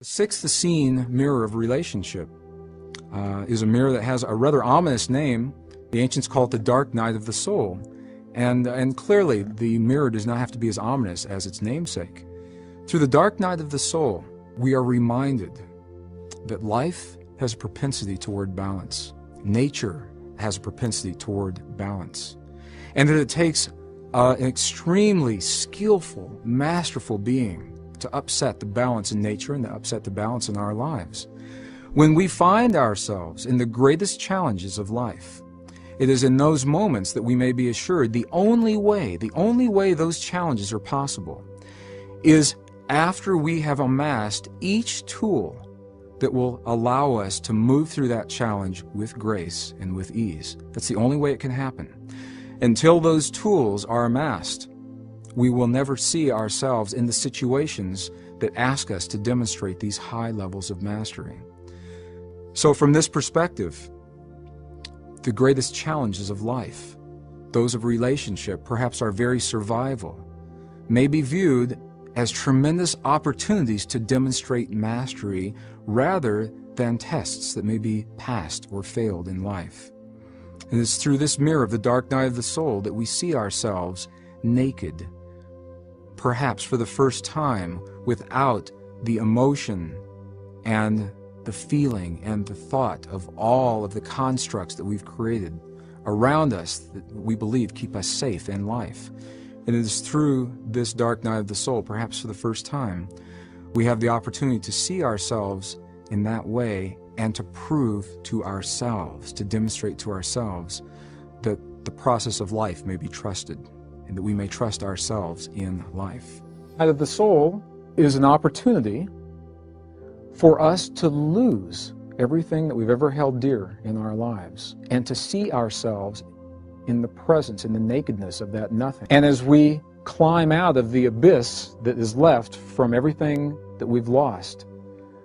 The sixth Essene mirror of relationship is a mirror that has a rather ominous name. The ancients call it the dark night of the soul. And clearly, the mirror does not have to be as ominous as its namesake. Through the dark night of the soul, we are reminded that life has a propensity toward balance. Nature has a propensity toward balance. And that it takes an extremely skillful, masterful being to upset the balance in nature and to upset the balance in our lives. When we find ourselves in the greatest challenges of life, it is in those moments that we may be assured the only way those challenges are possible is after we have amassed each tool that will allow us to move through that challenge with grace and with ease. That's the only way it can happen. Until those tools are amassed, we will never see ourselves in the situations that ask us to demonstrate these high levels of mastery. So from this perspective, the greatest challenges of life, those of relationship, perhaps our very survival, may be viewed as tremendous opportunities to demonstrate mastery rather than tests that may be passed or failed in life. And it's through this mirror of the dark night of the soul that we see ourselves naked, perhaps for the first time without the emotion and the feeling and the thought of all of the constructs that we've created around us that we believe keep us safe in life. And it is through this dark night of the soul, perhaps for the first time, we have the opportunity to see ourselves in that way and to prove to ourselves, to demonstrate to ourselves that the process of life may be trusted and that we may trust ourselves in life. Night of the soul is an opportunity for us to lose everything that we've ever held dear in our lives and to see ourselves in the presence, in the nakedness of that nothing. And as we climb out of the abyss that is left from everything that we've lost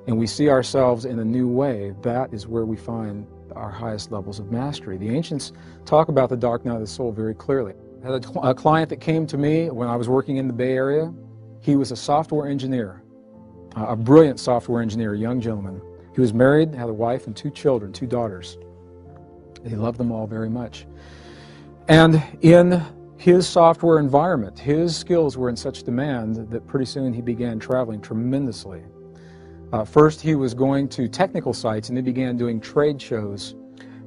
and we see ourselves in a new way, that is where we find our highest levels of mastery. The ancients talk about the dark night of the soul very clearly. I had a client that came to me when I was working in the Bay Area. He was a software engineer, a brilliant software engineer, a young gentleman. He was married, had a wife and two children, two daughters. He loved them all very much. And in his software environment, his skills were in such demand that pretty soon he began traveling tremendously. First he was going to technical sites and he began doing trade shows.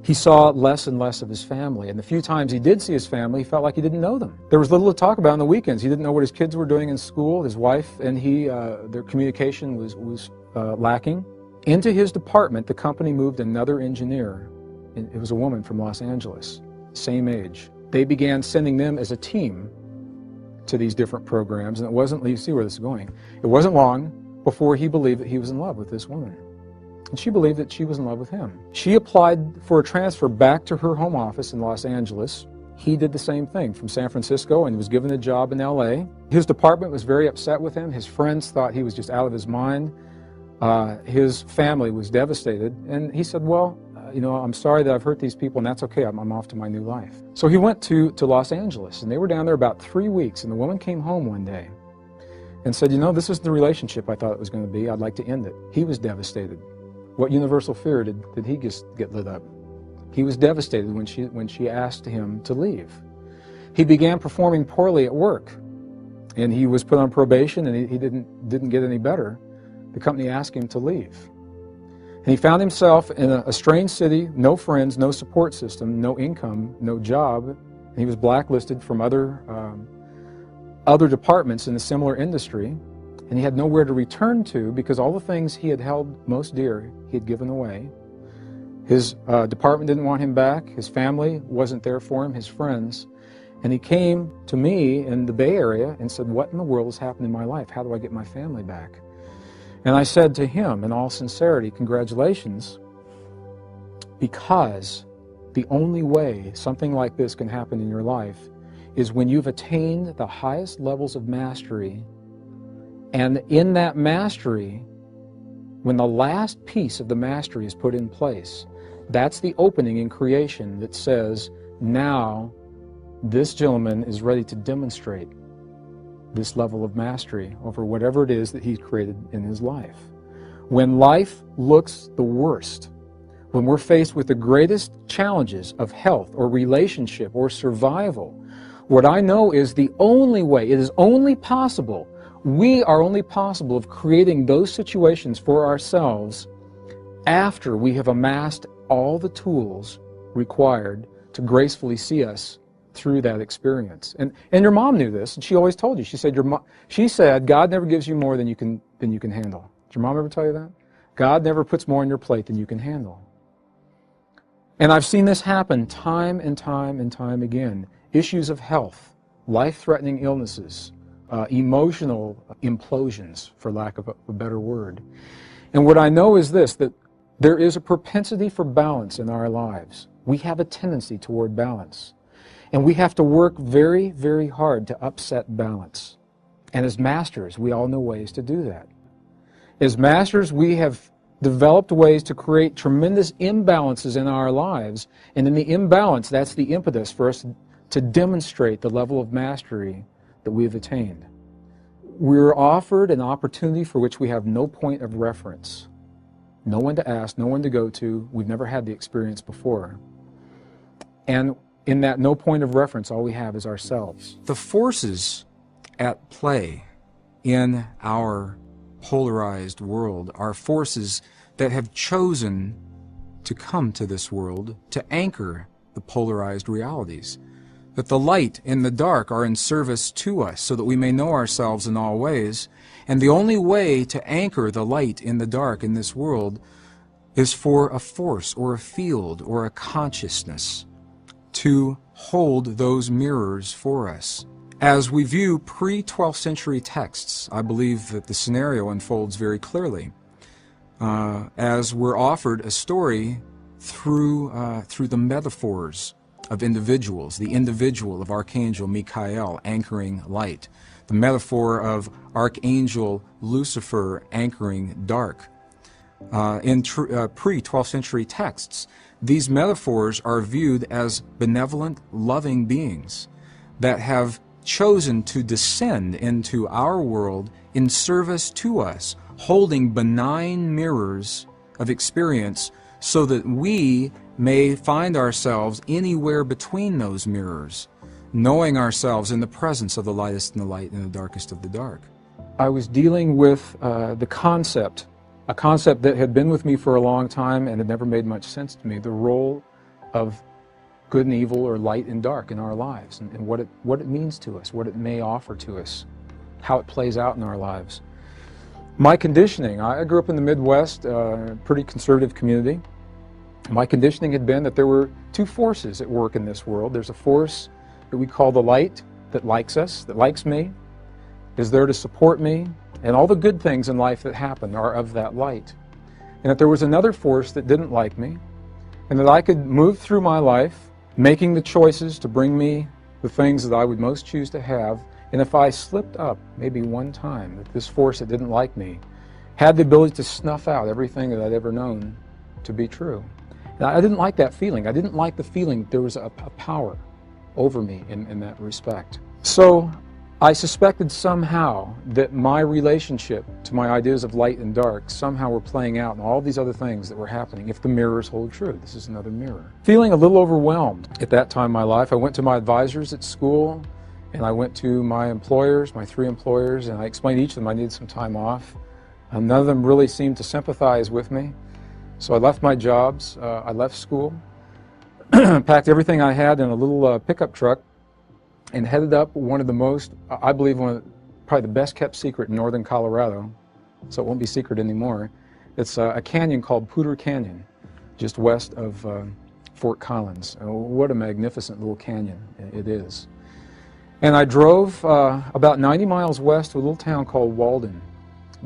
He saw less and less of his family, and the few times he did see his family, he felt like he didn't know them. There was little to talk about on the weekends. He didn't know what his kids were doing in school. His wife and he, their communication was lacking. Into his department, the company moved another engineer. It was a woman from Los Angeles, same age. They began sending them as a team to these different programs, and it wasn't, you see where this is going, it wasn't long before he believed that he was in love with this woman. And she believed that she was in love with him. She applied for a transfer back to her home office in Los Angeles. He did the same thing from San Francisco and was given a job in LA. His department was very upset with him. His friends thought he was just out of his mind. His family was devastated. And he said, well, you know, I'm sorry that I've hurt these people, and that's okay. I'm off to my new life. So he went to Los Angeles, and they were down there about 3 weeks, and the woman came home one day and said, you know, this is the relationship I thought it was going to be. I'd like to end it. He was devastated. What universal fear did he just get lit up? He was devastated when she asked him to leave. He began performing poorly at work, and he was put on probation, and he didn't get any better. The company asked him to leave. And he found himself in a strange city, no friends, no support system, no income, no job, and he was blacklisted from other departments in a similar industry. And he had nowhere to return to because all the things he had held most dear, he had given away. His department didn't want him back. His family wasn't there for him, his friends. And he came to me in the Bay Area and said, what in the world has happened in my life? How do I get my family back? And I said to him, in all sincerity, congratulations, because the only way something like this can happen in your life is when you've attained the highest levels of mastery. And in that mastery, when the last piece of the mastery is put in place, that's the opening in creation that says, now this gentleman is ready to demonstrate this level of mastery over whatever it is that he's created in his life. When life looks the worst, when we're faced with the greatest challenges of health or relationship or survival, what I know is the only way, it is only possible, we are only possible of creating those situations for ourselves after we have amassed all the tools required to gracefully see us through that experience. And your mom knew this, and she always told you. She said, God never gives you more than you can handle. Did your mom ever tell you that? God never puts more on your plate than you can handle. And I've seen this happen time and time and time again. Issues of health, life-threatening illnesses, emotional implosions, for lack of a better word. And what I know is this, that there is a propensity for balance in our lives. We have a tendency toward balance. And we have to work very, very hard to upset balance. And as masters, we all know ways to do that. As masters, we have developed ways to create tremendous imbalances in our lives. And in the imbalance, that's the impetus for us to demonstrate the level of mastery that we have attained. We're offered an opportunity for which we have no point of reference. No one to ask, no one to go to. We've never had the experience before. And in that no point of reference, all we have is ourselves. The forces at play in our polarized world are forces that have chosen to come to this world to anchor the polarized realities. That the light and the dark are in service to us so that we may know ourselves in all ways. And the only way to anchor the light in the dark in this world is for a force or a field or a consciousness to hold those mirrors for us. As we view pre-12th century texts, I believe that the scenario unfolds very clearly. As we're offered a story through the metaphors of individuals, the individual of Archangel Michael anchoring light, the metaphor of Archangel Lucifer anchoring dark. In pre-12th century texts, these metaphors are viewed as benevolent, loving beings that have chosen to descend into our world in service to us, holding benign mirrors of experience so that we may find ourselves anywhere between those mirrors, knowing ourselves in the presence of the lightest in the light and the darkest of the dark. I was dealing with the concept, a concept that had been with me for a long time and had never made much sense to me, the role of good and evil or light and dark in our lives, and what it means to us, what it may offer to us, how it plays out in our lives. My conditioning, I grew up in the Midwest, pretty conservative community. My conditioning had been that there were two forces at work in this world. There's a force that we call the light that likes us, that likes me, is there to support me, and all the good things in life that happen are of that light. And that there was another force that didn't like me, and that I could move through my life making the choices to bring me the things that I would most choose to have, and if I slipped up maybe one time, that this force that didn't like me had the ability to snuff out everything that I'd ever known to be true. And I didn't like that feeling. I didn't like the feeling that there was a power over me in that respect. So I suspected somehow that my relationship to my ideas of light and dark somehow were playing out in all these other things that were happening, if the mirrors hold true. This is another mirror. Feeling a little overwhelmed at that time in my life, I went to my advisors at school, and I went to my employers, my 3 employers, and I explained to each of them I needed some time off. None of them really seemed to sympathize with me. So I left my jobs, I left school, packed everything I had in a little pickup truck, and headed up one of the most, I believe, probably the best kept secret in northern Colorado, so it won't be secret anymore. It's a canyon called Poudre Canyon, just west of Fort Collins. What a magnificent little canyon it is. And I drove about 90 miles west to a little town called Walden.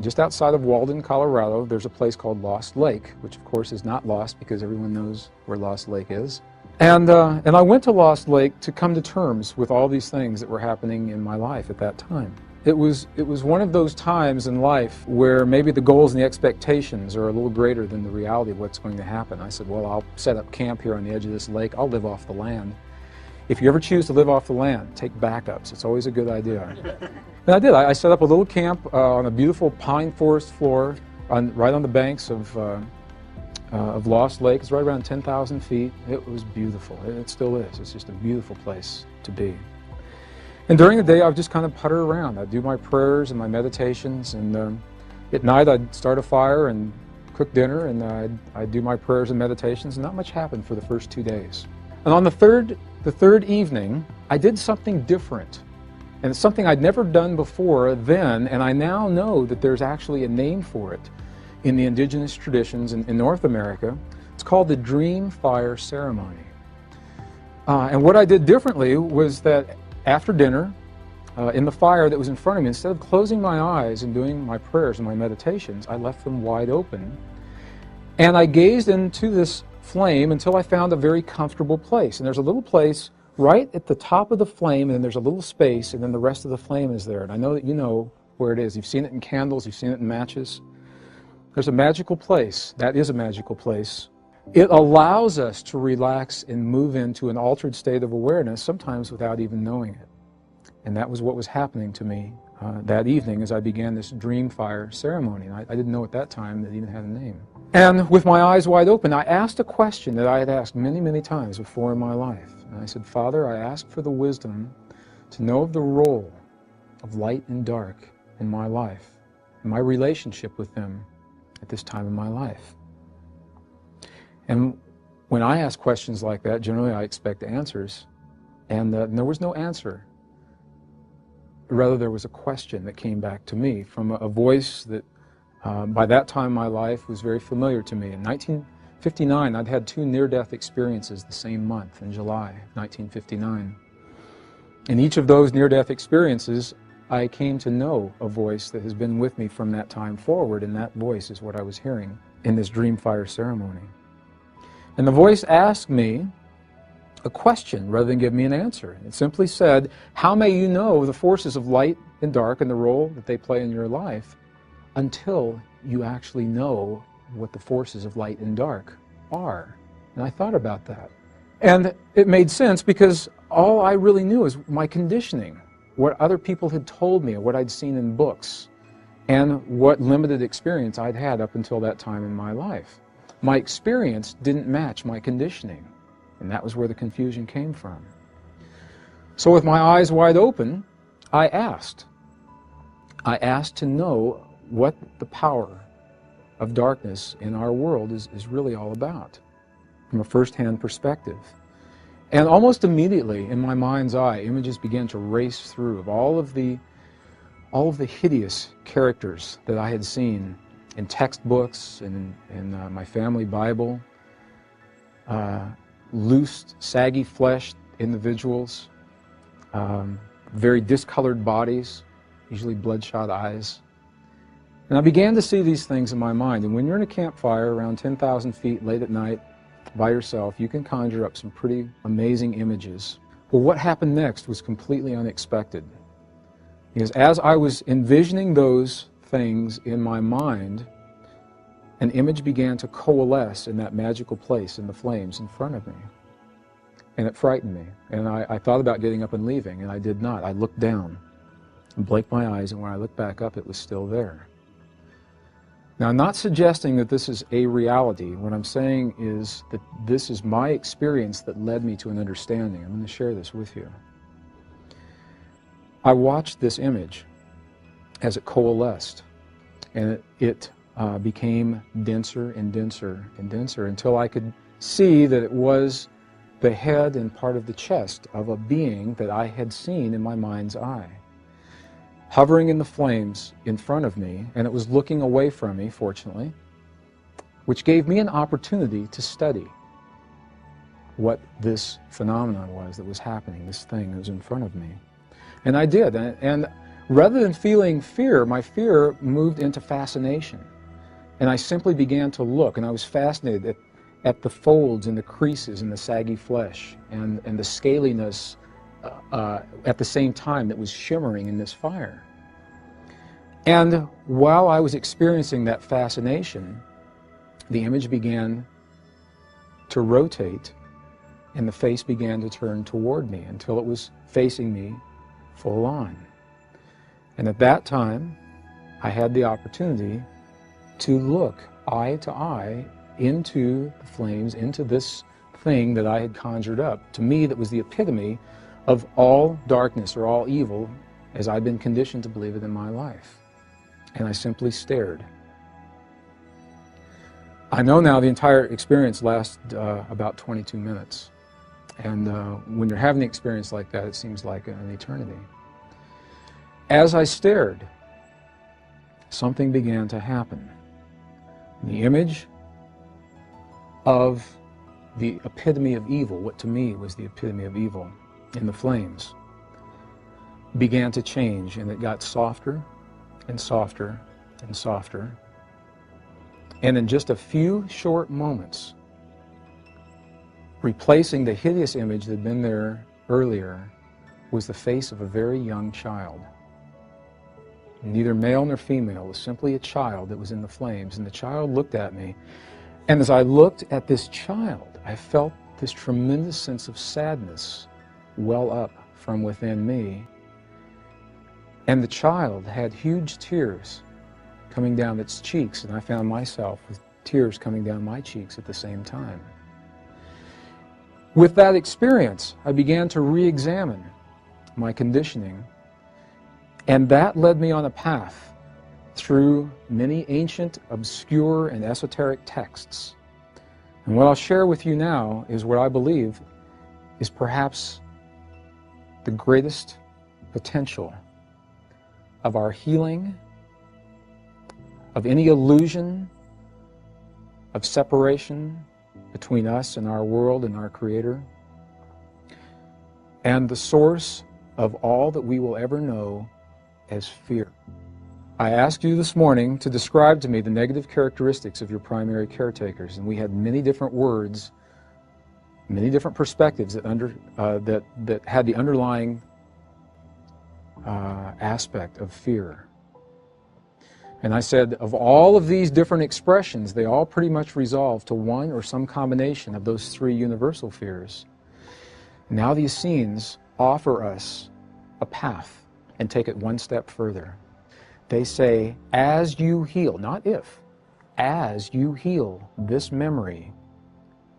Just outside of Walden, Colorado, there's a place called Lost Lake, which of course is not lost because everyone knows where Lost Lake is. And I went to Lost Lake to come to terms with all these things that were happening in my life at that time. It was one of those times in life where maybe the goals and the expectations are a little greater than the reality of what's going to happen. I said, well, I'll set up camp here on the edge of this lake. I'll live off the land. If you ever choose to live off the land, take backups. It's always a good idea. And I did. I set up a little camp on a beautiful pine forest floor right on the banks of Lost Lake. It's right around 10,000 feet. It was beautiful. It still is. It's just a beautiful place to be. And during the day, I would just kind of putter around. I'd do my prayers and my meditations, and at night I'd start a fire and cook dinner, and I'd do my prayers and meditations, and not much happened for the first 2 days. And on the third evening, I did something different. And it's something I'd never done before then, and I now know that there's actually a name for it in the indigenous traditions in North America. It's called the Dream Fire Ceremony. And what I did differently was that after dinner, in the fire that was in front of me, instead of closing my eyes and doing my prayers and my meditations, I left them wide open. And I gazed into this flame until I found a very comfortable place. And there's a little place right at the top of the flame, and then there's a little space, and then the rest of the flame is there. And I know that you know where it is. You've seen it in candles, you've seen it in matches. There's a magical place. That is a magical place. It allows us to relax and move into an altered state of awareness, sometimes without even knowing it. And that was what was happening to me that evening as I began this Dream Fire ceremony. And I didn't know at that time that it even had a name. And with my eyes wide open, I asked a question that I had asked many, many times before in my life. And I said, Father, I ask for the wisdom to know the role of light and dark in my life, and my relationship with them at this time in my life. And when I ask questions like that, generally I expect answers, and there was no answer. Rather, there was a question that came back to me from a voice that by that time in my life was very familiar to me. In 1959, I'd had 2 near-death experiences the same month, in July 1959. In each of those near-death experiences, I came to know a voice that has been with me from that time forward, and that voice is what I was hearing in this Dream Fire ceremony. And the voice asked me a question rather than give me an answer. It simply said, how may you know the forces of light and dark and the role that they play in your life until you actually know what the forces of light and dark are? And I thought about that. And it made sense because all I really knew was my conditioning, what other people had told me, what I'd seen in books, and what limited experience I'd had up until that time in my life. My experience didn't match my conditioning, and that was where the confusion came from. So with my eyes wide open, I asked. I asked to know what the power of darkness in our world is really all about, from a first-hand perspective. And almost immediately, in my mind's eye, images began to race through of all of the hideous characters that I had seen in textbooks and in my family Bible, loose, saggy-fleshed individuals, very discolored bodies, usually bloodshot eyes. And I began to see these things in my mind. And when you're in a campfire around 10,000 feet late at night by yourself, you can conjure up some pretty amazing images. Well, what happened next was completely unexpected. Because as I was envisioning those things in my mind, an image began to coalesce in that magical place in the flames in front of me. And it frightened me. And I thought about getting up and leaving, and I did not. I looked down and blinked my eyes, and when I looked back up, it was still there. Now, I'm not suggesting that this is a reality. What I'm saying is that this is my experience that led me to an understanding. I'm going to share this with you. I watched this image as it coalesced, and it became denser and denser and denser until I could see that it was the head and part of the chest of a being that I had seen in my mind's eye, hovering in the flames in front of me, and it was looking away from me, fortunately, which gave me an opportunity to study what this phenomenon was that was happening, this thing that was in front of me. And I did, and rather than feeling fear, my fear moved into fascination. And I simply began to look, and I was fascinated at the folds and the creases in the saggy flesh and the scaliness at the same time that was shimmering in this fire. And while I was experiencing that fascination, the image began to rotate and the face began to turn toward me until it was facing me full on. And at that time, I had the opportunity to look eye to eye into the flames, into this thing that I had conjured up. To me, that was the epitome of all darkness or all evil as I'd been conditioned to believe it in my life. And I simply stared. I know now the entire experience lasted about 22 minutes. And when you're having an experience like that, it seems like an eternity. As I stared, something began to happen. The image of the epitome of evil, what to me was the epitome of evil in the flames, began to change, and it got softer and softer and softer. And in just a few short moments, replacing the hideous image that had been there earlier was the face of a very young child. Neither male nor female, it was simply a child that was in the flames. And the child looked at me, and as I looked at this child, I felt this tremendous sense of sadness well up from within me. And the child had huge tears coming down its cheeks, and I found myself with tears coming down my cheeks at the same time. With that experience, I began to re-examine my conditioning, and that led me on a path through many ancient, obscure, and esoteric texts. And what I'll share with you now is what I believe is perhaps the greatest potential of our healing, of any illusion of separation between us and our world and our Creator, and the source of all that we will ever know as fear. I asked you this morning to describe to me the negative characteristics of your primary caretakers, and we had many different words, many different perspectives that had the underlying aspect of fear. And I said, of all of these different expressions, they all pretty much resolve to one or some combination of those three universal fears. Now the Essenes offer us a path and take it one step further. They say, as you heal, not if, as you heal this memory,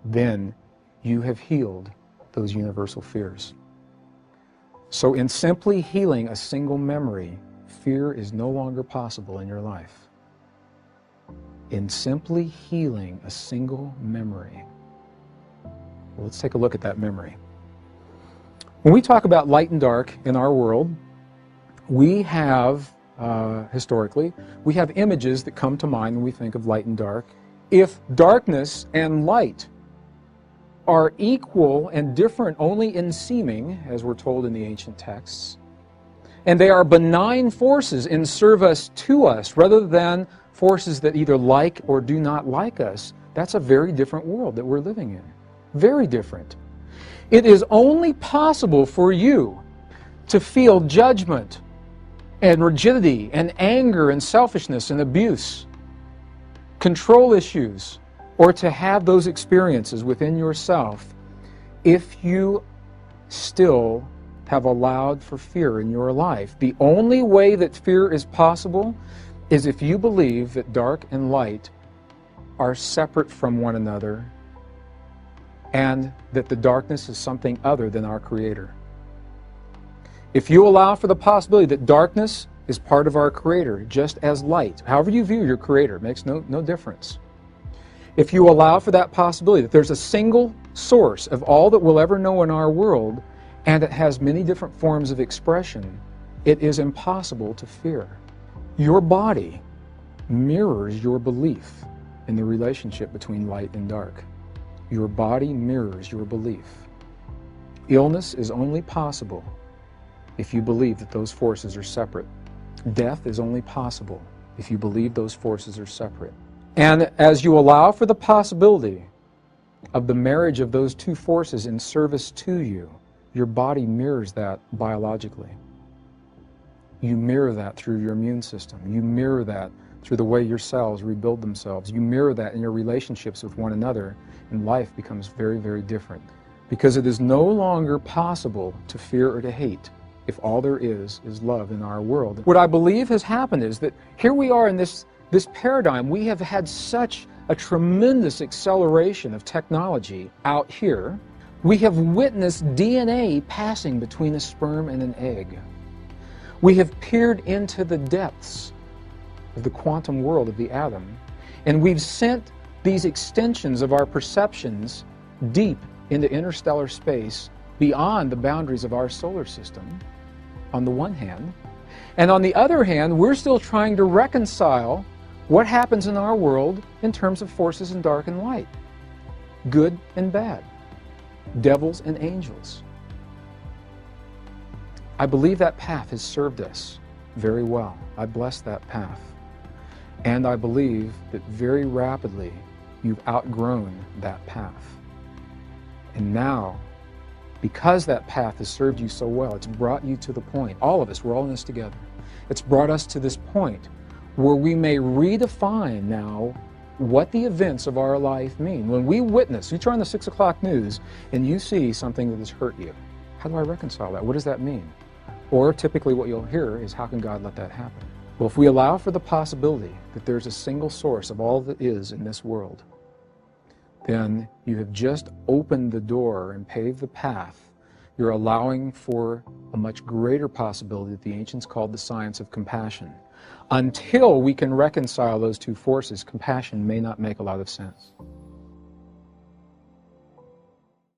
then you have healed those universal fears. So in simply healing a single memory, fear is no longer possible in your life. In simply healing a single memory. Well, let's take a look at that memory. When we talk about light and dark in our world, we have, historically, we have images that come to mind when we think of light and dark. If darkness and light are equal and different only in seeming, as we're told in the ancient texts, and they are benign forces in service to us rather than forces that either like or do not like us, that's a very different world that we're living in. Very different. It is only possible for you to feel judgment and rigidity and anger and selfishness and abuse, control issues, or to have those experiences within yourself if you still have allowed for fear in your life. The only way that fear is possible is if you believe that dark and light are separate from one another and that the darkness is something other than our Creator. If you allow for the possibility that darkness is part of our Creator, just as light, however you view your Creator, makes no difference. If you allow for that possibility that there's a single source of all that we'll ever know in our world, and it has many different forms of expression, it is impossible to fear. Your body mirrors your belief in the relationship between light and dark. Your body mirrors your belief. Illness is only possible if you believe that those forces are separate. Death is only possible if you believe those forces are separate. And as you allow for the possibility of the marriage of those two forces in service to you, your body mirrors that biologically. You mirror that through your immune system. You mirror that through the way your cells rebuild themselves. You mirror that in your relationships with one another, and life becomes very, very different. Because it is no longer possible to fear or to hate if all there is love in our world. What I believe has happened is that here we are in this This paradigm, we have had such a tremendous acceleration of technology out here. We have witnessed DNA passing between a sperm and an egg. We have peered into the depths of the quantum world of the atom, and we've sent these extensions of our perceptions deep into interstellar space beyond the boundaries of our solar system, on the one hand. And on the other hand, we're still trying to reconcile what happens in our world in terms of forces in dark and light, good and bad, devils and angels. I believe that path has served us very well. I bless that path. And I believe that very rapidly you've outgrown that path. And now, because that path has served you so well, it's brought you to the point, all of us, we're all in this together, it's brought us to this point where we may redefine now what the events of our life mean. When we witness, you turn on the 6 o'clock news and you see something that has hurt you. How do I reconcile that? What does that mean? Or typically what you'll hear is, how can God let that happen? Well, if we allow for the possibility that there's a single source of all that is in this world, then you have just opened the door and paved the path. You're allowing for a much greater possibility that the ancients called the science of compassion. Until we can reconcile those two forces, compassion may not make a lot of sense.